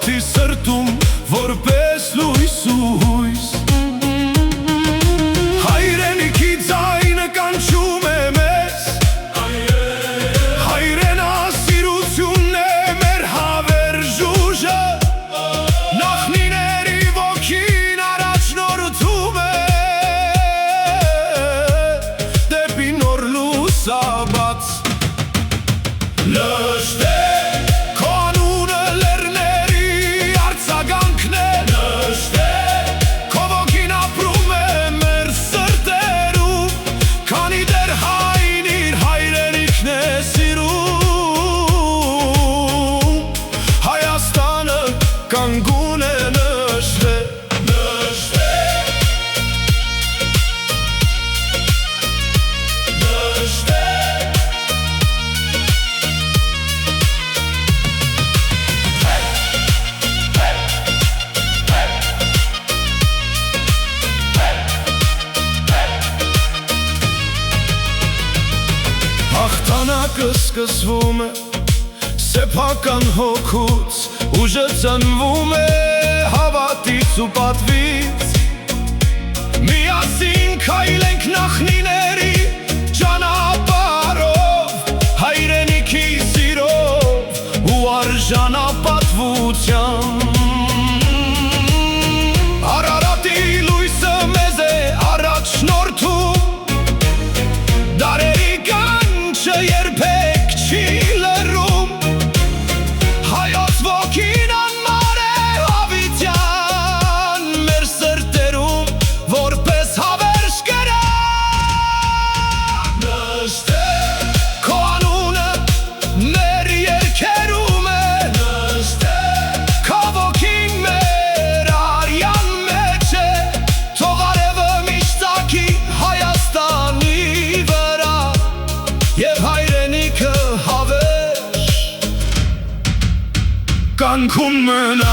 որդի սրտում որպես լույս ու հույս Հայրենիքի ձայնը կանչում է մեզ Հայրենասիրությունն է մեր հավերժ ուժը Նախնիների ոգին առաջնորդում է Դեպի նոր լուսաբաց Նշտե քո անունը լեռների արձագանքն է Նշտե քո ոգին ապրում է մեր սրտերում Քանի դեռ հայն իր հայրենիքն է սիրում Հայաստանը կանգուն է նշտե Նշտե Նշտե Հաղթանակը սկսվում է սեփական հոգուց Ուժը ծնվում է հավատից ու պատվից Միասին քայլենք նախնիների ճանապարհով Հայրենիքի սիրով ու արժանապատվությամբ Արարատի լույսը մեզ է առաջնորդում Դարերի կանչը երբեք չի լռում Հայոց ոգին անմար է հավիտյան Մեր սրտերում որպես հավերժ կրակ Նշտե քո անունը մեր երգերում է Նշտե քո ոգին մեր արյան մեջ է Թող արևը միշտ ծագի Հայաստանի վրա Եվ հայրենիքը հավերժ կանգուն մնա